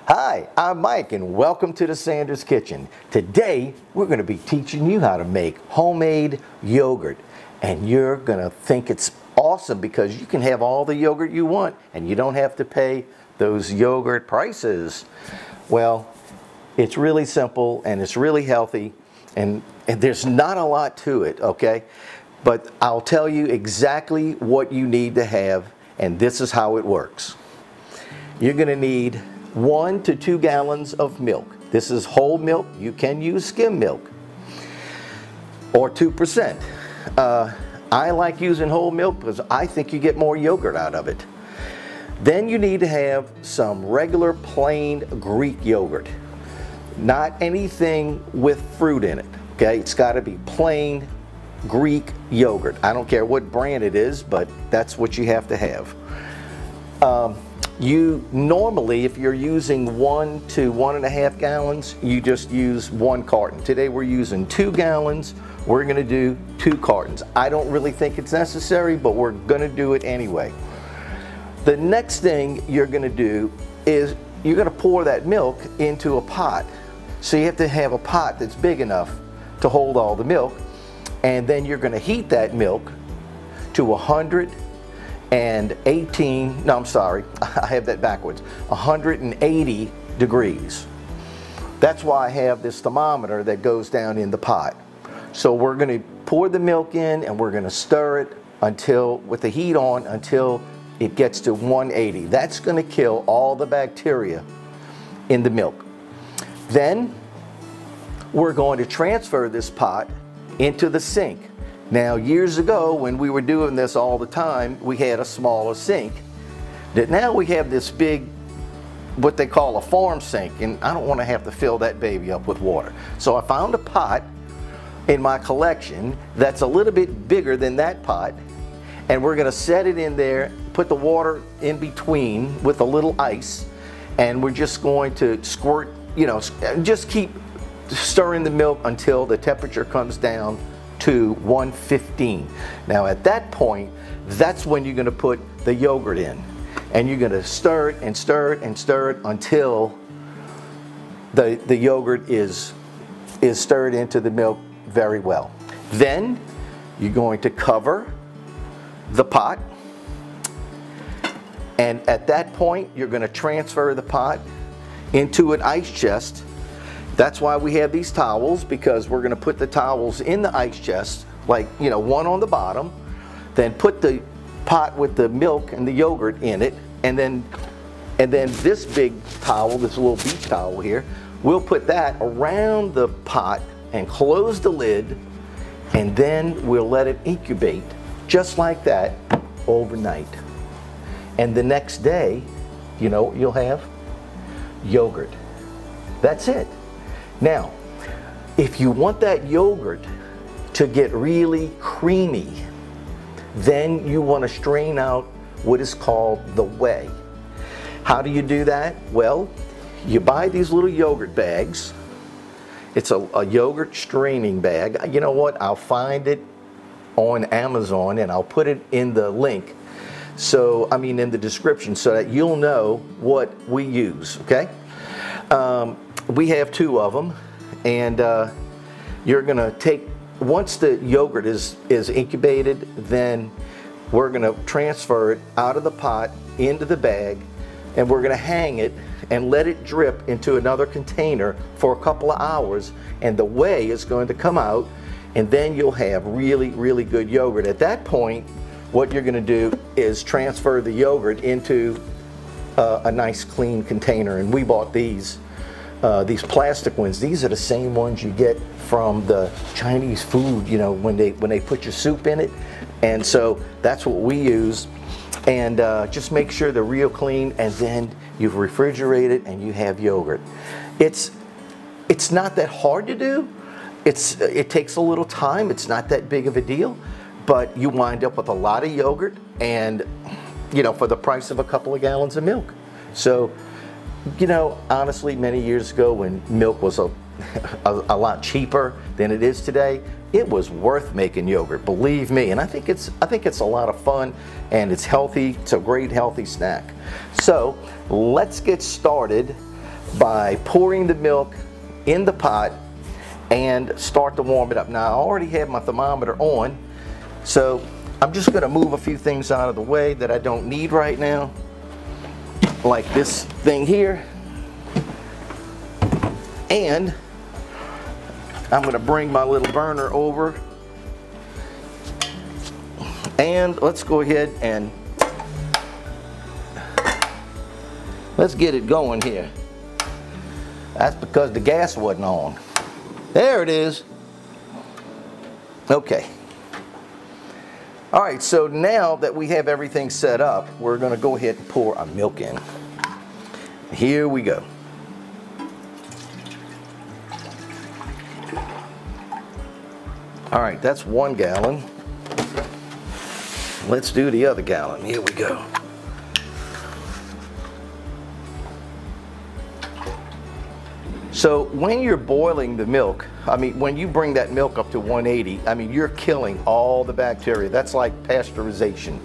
Hi, I'm Mike and welcome to the Sanders Kitchen. Today we're going to be teaching you how to make homemade yogurt, and you're going to think it's awesome because you can have all the yogurt you want and you don't have to pay those yogurt prices. Well, it's really simple and it's really healthy and there's not a lot to it, okay? But I'll tell you exactly what you need to have, and this is how it works. You're going to need 1 to 2 gallons of milk. This is whole milk. You can use skim milk or 2%. I like using whole milk because I think you get more yogurt out of it. Then you need to have some regular plain Greek yogurt. Not anything with fruit in it, okay? It's got to be plain Greek yogurt. I don't care what brand it is, but that's what you have to have. You normally, if you're using 1 to 1.5 gallons, you just use 1 carton. Today we're using 2 gallons. We're going to do 2 cartons. I don't really think it's necessary, but we're going to do it anyway. The next thing you're going to do is you're going to pour that milk into a pot. So you have to have a pot that's big enough to hold all the milk, and then you're going to heat that milk to 180 degrees. That's why I have this thermometer that goes down in the pot. So we're going to pour the milk in and we're going to stir it until, with the heat on, until it gets to 180. That's going to kill all the bacteria in the milk. Then we're going to transfer this pot into the sink. Now, years ago, when we were doing this all the time, we had a smaller sink. Now we have this big, what they call a farm sink, and I don't want to have to fill that baby up with water. So I found a pot in my collection that's a little bit bigger than that pot, and we're going to set it in there, put the water in between with a little ice, and we're just going to squirt, just keep stirring the milk until the temperature comes down to 115. Now at that point, that's when you're going to put the yogurt in, and you're going to stir it and stir it and stir it until the yogurt is stirred into the milk very well. Then you're going to cover the pot, and at that point you're going to transfer the pot into an ice chest. That's why we have these towels, because we're going to put the towels in the ice chest, like, one on the bottom, then put the pot with the milk and the yogurt in it, and then this big towel, this little beach towel here, we'll put that around the pot and close the lid, and then we'll let it incubate just like that overnight. And the next day, you'll have yogurt. That's it. Now, if you want that yogurt to get really creamy, then you want to strain out what is called the whey. How do you do that? Well, you buy these little yogurt bags. It's a yogurt straining bag. You know what? I'll find it on Amazon and I'll put it in the link. So, in the description, so that you'll know what we use, okay? We have 2 of them, and you're going to take, once the yogurt is incubated, then we're going to transfer it out of the pot into the bag, and we're going to hang it and let it drip into another container for a couple of hours, and the whey is going to come out, and then you'll have really, really good yogurt. At that point, what you're going to do is transfer the yogurt into a nice clean container, and we bought these plastic ones. These are the same ones you get from the Chinese food, when they put your soup in it. And so that's what we use. And just make sure they're real clean, and then you refrigerate it and you have yogurt. It's not that hard to do. It takes a little time. It's not that big of a deal, but you wind up with a lot of yogurt, and for the price of a couple of gallons of milk. So, honestly, many years ago, when milk was a lot cheaper than it is today, it was worth making yogurt, believe me. And I think it's a lot of fun, and it's healthy. It's a great healthy snack. So let's get started by pouring the milk in the pot and start to warm it up. Now I already have my thermometer on, so I'm just going to move a few things out of the way that I don't need right now, like this thing here. And I'm going to bring my little burner over, and let's go ahead and let's get it going here. That's because the gas wasn't on. There it is. Okay. All right, so now that we have everything set up, we're going to go ahead and pour our milk in. Here we go. All right, that's 1 gallon. Let's do the other gallon. Here we go. So when you're boiling the milk, I mean, when you bring that milk up to 180, I mean, you're killing all the bacteria. That's like pasteurization.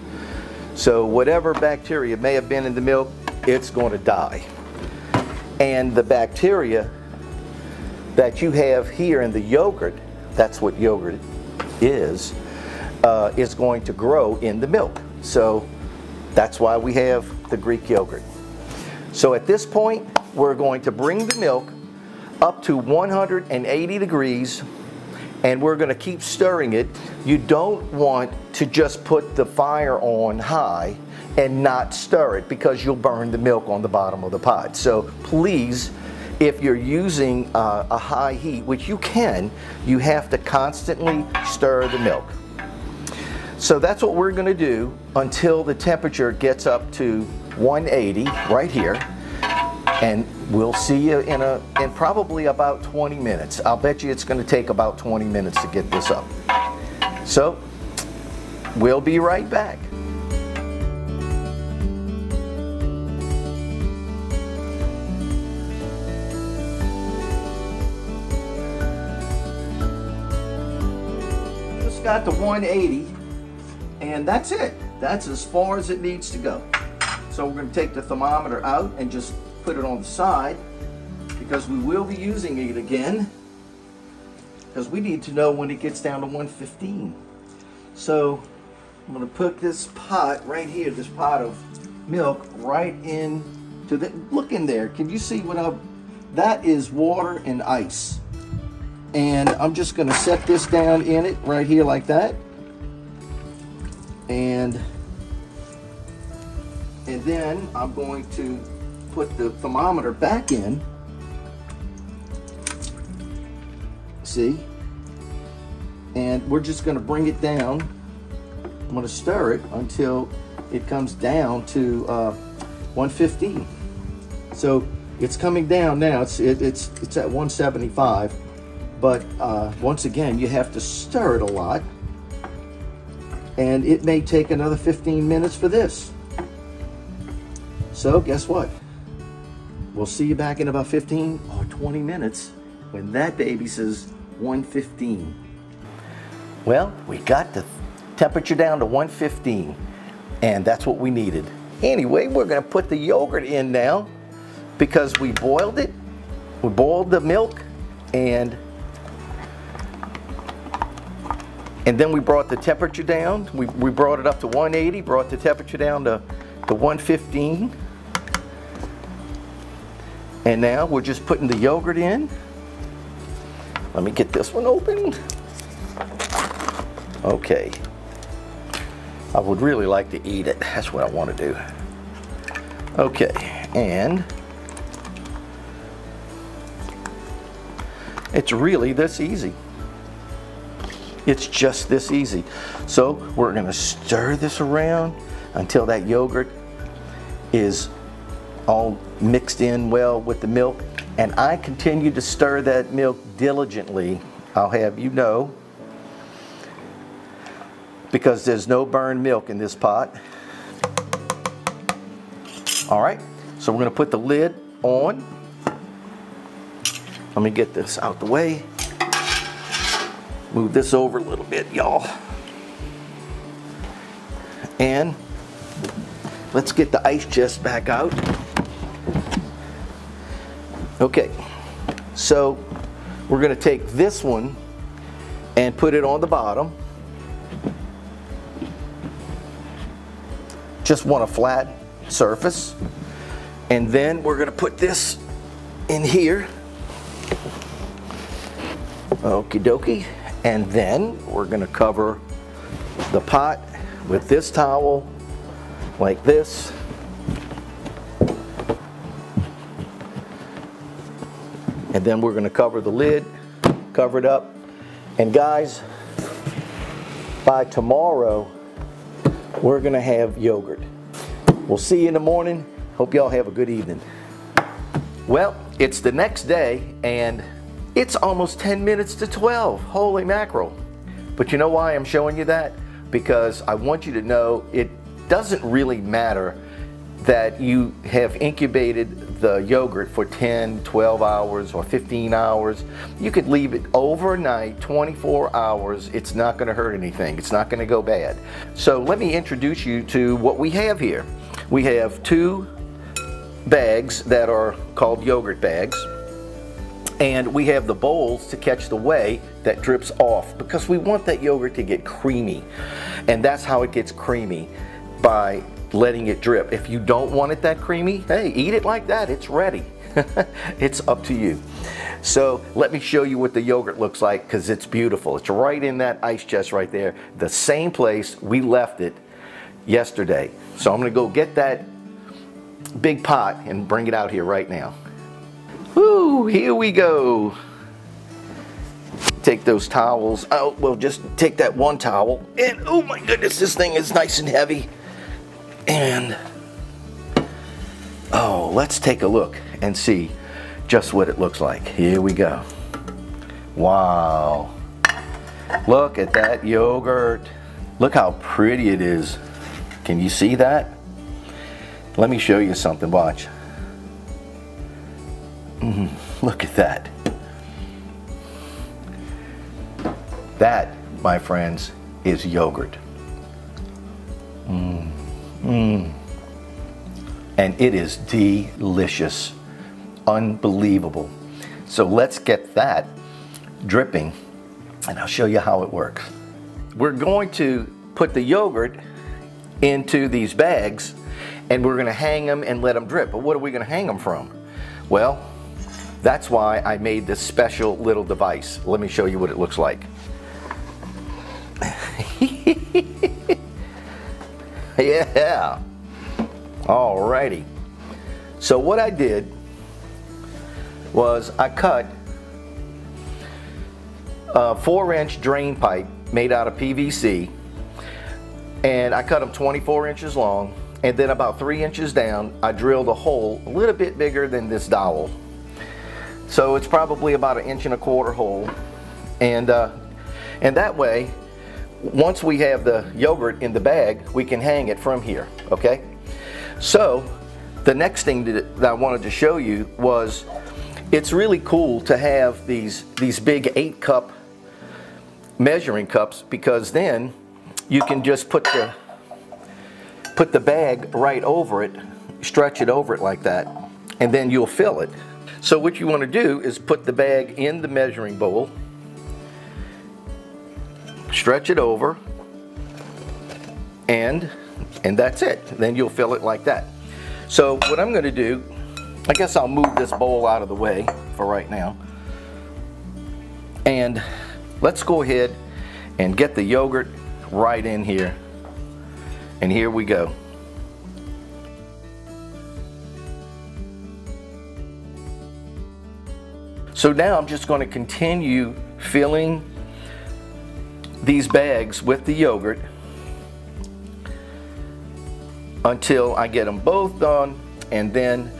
So whatever bacteria may have been in the milk, it's going to die. And the bacteria that you have here in the yogurt, that's what yogurt is going to grow in the milk. So that's why we have the Greek yogurt. So at this point, we're going to bring the milk up to 180 degrees, and we're going to keep stirring it. You don't want to just put the fire on high and not stir it, because you'll burn the milk on the bottom of the pot. So please, if you're using a high heat, which you can, you have to constantly stir the milk. So that's what we're going to do until the temperature gets up to 180 right here. And we'll see you in probably about 20 minutes. I'll bet you it's going to take about 20 minutes to get this up. So we'll be right back. Just got to 180, and that's it. That's as far as it needs to go. So we're going to take the thermometer out and just put it on the side, because we will be using it again, because we need to know when it gets down to 115. So I'm going to put this pot right here, this pot of milk, right into the, look in there, can you see what that is? Water and ice. And I'm just going to set this down in it right here like that, and then I'm going to put the thermometer back in. See? And we're just going to bring it down. I'm going to stir it until it comes down to 115. So it's coming down now. It's at 175. But once again, you have to stir it a lot. And it may take another 15 minutes for this. So guess what? We'll see you back in about 15 or 20 minutes when that baby says 115. Well, we got the temperature down to 115, and that's what we needed. Anyway, we're going to put the yogurt in now, because we boiled it. We boiled the milk, and then we brought the temperature down. We brought it up to 180, brought the temperature down to 115. And now we're just putting the yogurt in. Let me get this one open. Okay. I would really like to eat it. That's what I want to do. Okay, and it's really this easy. It's just this easy. So we're going to stir this around until that yogurt is all mixed in well with the milk, and I continue to stir that milk diligently, I'll have you know, because there's no burned milk in this pot. All right, so we're going to put the lid on. Let me get this out the way. Move this over a little bit, y'all. And let's get the ice chest back out. Okay, so we're going to take this one and put it on the bottom. Just want a flat surface. And then we're going to put this in here. Okie dokie. And then we're going to cover the pot with this towel like this. And then we're going to cover the lid, cover it up. And guys, by tomorrow, we're going to have yogurt. We'll see you in the morning. Hope y'all have a good evening. Well, it's the next day and it's almost 10 minutes to 12. Holy mackerel. But you know why I'm showing you that? Because I want you to know it doesn't really matter that you have incubated the yogurt for 10, 12 hours or 15 hours. You could leave it overnight, 24 hours. It's not going to hurt anything. It's not going to go bad. So let me introduce you to what we have here. We have 2 bags that are called yogurt bags. And we have the bowls to catch the whey that drips off because we want that yogurt to get creamy. And that's how it gets creamy, by letting it drip. If you don't want it that creamy, hey, eat it like that. It's ready. It's up to you. So let me show you what the yogurt looks like because it's beautiful. It's right in that ice chest right there, the same place we left it yesterday. So I'm going to go get that big pot and bring it out here right now. Woo, here we go. Take those towels out. We'll just take that one towel and oh my goodness, this thing is nice and heavy. And oh, let's take a look and see just what it looks like. Here we go. Wow. Look at that yogurt. Look how pretty it is. Can you see that? Let me show you something. Watch. Look at that. That, my friends, is yogurt. And it is delicious. Unbelievable. So let's get that dripping and I'll show you how it works. We're going to put the yogurt into these bags and we're going to hang them and let them drip. But what are we going to hang them from? Well, that's why I made this special little device. Let me show you what it looks like. Yeah. Alrighty. So what I did was I cut a 4-inch drain pipe made out of PVC, and I cut them 24 inches long, and then about 3 inches down I drilled a hole a little bit bigger than this dowel. So it's probably about 1.25 inch hole, and that way, once we have the yogurt in the bag, we can hang it from here, okay? So the next thing that I wanted to show you was it's really cool to have these big 8-cup measuring cups, because then you can just put the bag right over it, stretch it over it like that, and then you'll fill it. So what you want to do is put the bag in the measuring bowl, stretch it over, and that's it. Then you'll fill it like that. So what I'm going to do, I guess I'll move this bowl out of the way for right now. And let's go ahead and get the yogurt right in here. And here we go. So now I'm just going to continue filling these bags with the yogurt until I get them both done, and then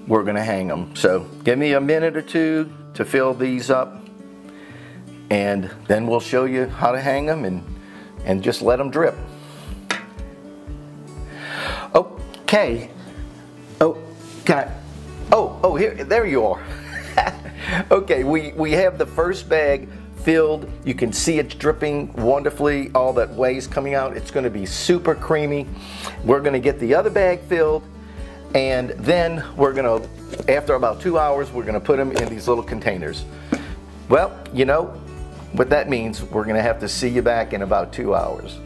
we're going to hang them. So give me a minute or two to fill these up, and then we'll show you how to hang them and just let them drip. Okay. Oh, can I? Oh, here, there you are. Okay, we have the first bag filled. You can see it's dripping wonderfully. All that whey's coming out. It's going to be super creamy. We're going to get the other bag filled, and then we're going to after about 2 hours, we're gonna put them in these little containers. Well, you know what that means. We're gonna have to see you back in about 2 hours.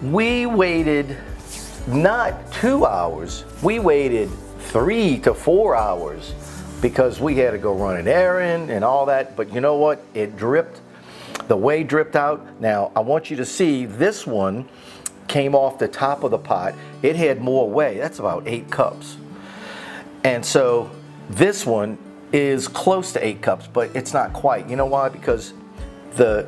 We waited not 2 hours, we waited 3 to 4 hours because we had to go run an errand and all that. But you know what? It dripped, the whey dripped out. Now I want you to see this one came off the top of the pot. It had more whey, that's about 8 cups. And so this one is close to 8 cups, but it's not quite. You know why? Because the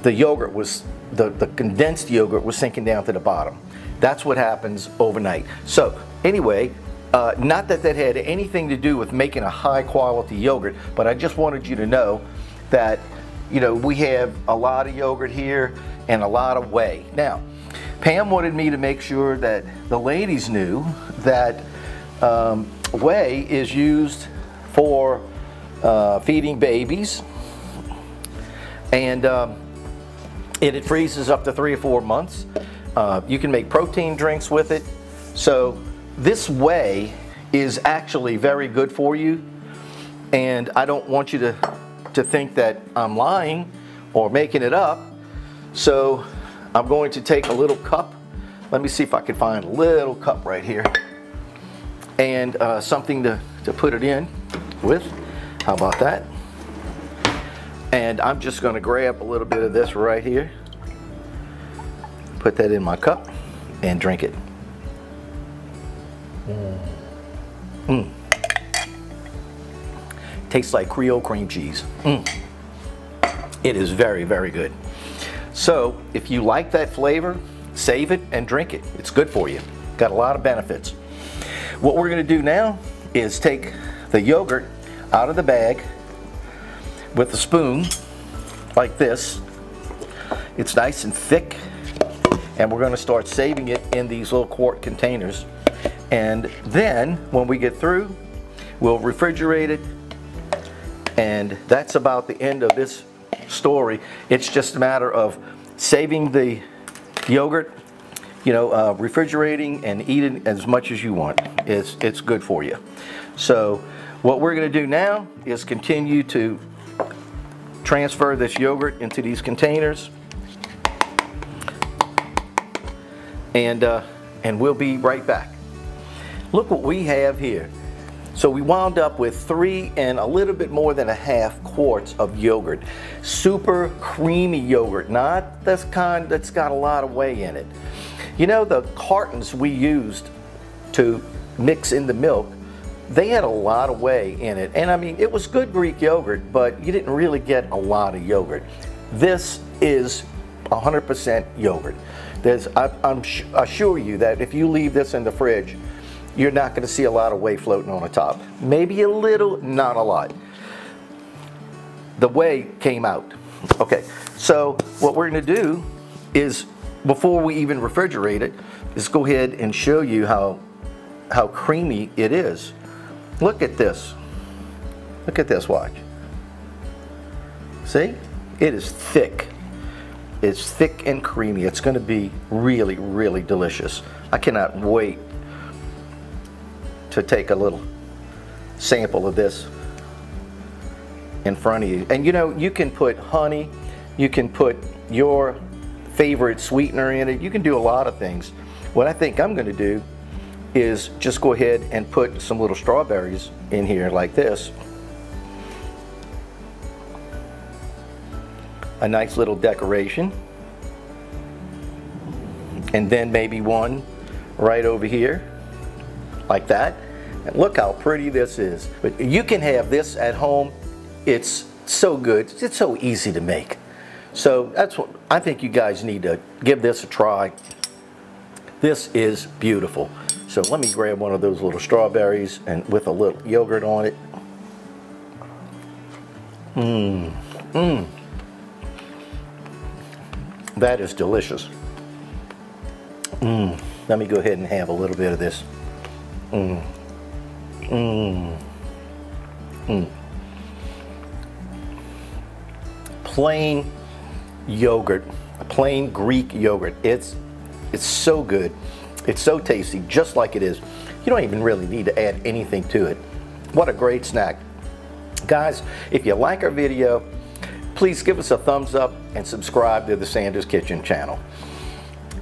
yogurt was, the condensed yogurt was sinking down to the bottom. That's what happens overnight. So anyway, not that that had anything to do with making a high quality yogurt, but I just wanted you to know that, you know, we have a lot of yogurt here and a lot of whey. Now, Pam wanted me to make sure that the ladies knew that whey is used for feeding babies, and it freezes up to 3 or 4 months. You can make protein drinks with it. So this whey is actually very good for you, and I don't want you to think that I'm lying or making it up. So I'm going to take a little cup. Let me see if I can find a little cup right here, and something to put it in with. How about that? And I'm just going to grab a little bit of this right here, put that in my cup, and drink it. Tastes like Creole cream cheese. It is very, very good. So if you like that flavor, save it and drink it. It's good for you. Got a lot of benefits. What we're going to do now is take the yogurt out of the bag with a spoon like this. It's nice and thick, and we're going to start saving it in these little quart containers. And then when we get through, we'll refrigerate it, and that's about the end of this story. It's just a matter of saving the yogurt, you know, refrigerating and eating as much as you want. It's good for you. So what we're going to do now is continue to transfer this yogurt into these containers, and we'll be right back. Look what we have here. So we wound up with 3 and a little bit more than a half quarts of yogurt. Super creamy yogurt, not this kind that's got a lot of whey in it. You know, the cartons we used to mix in the milk, they had a lot of whey in it. And I mean, it was good Greek yogurt, but you didn't really get a lot of yogurt. This is 100% yogurt. I assure you that if you leave this in the fridge, you're not going to see a lot of whey floating on the top. Maybe a little, not a lot. The whey came out. Okay, so what we're going to do is, before we even refrigerate it, is go ahead and show you how creamy it is. Look at this. Look at this, watch. See? It is thick. It's thick and creamy. It's going to be really, really delicious. I cannot wait to take a little sample of this in front of you. And you know, you can put honey, you can put your favorite sweetener in it. You can do a lot of things. What I think I'm going to do is just go ahead and put some little strawberries in here like this. A nice little decoration. And then maybe one right over here like that. And look how pretty this is. But you can have this at home. It's so good. It's so easy to make. So that's what I think you guys need to give this a try. This is beautiful. So let me grab one of those little strawberries and with a little yogurt on it. That is delicious. Let me go ahead and have a little bit of this. Plain yogurt, plain Greek yogurt. It's so good. It's so tasty, just like it is. You don't even really need to add anything to it. What a great snack. Guys, if you like our video, please give us a thumbs up and subscribe to the Sanders Kitchen channel.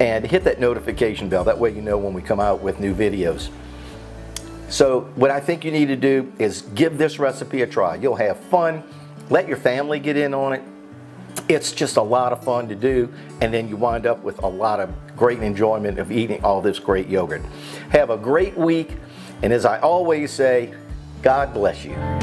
And hit that notification bell, that way you know when we come out with new videos. So what I think you need to do is give this recipe a try. You'll have fun, let your family get in on it. It's just a lot of fun to do, and then you wind up with a lot of great enjoyment of eating all this great yogurt. Have a great week, and as I always say, God bless you.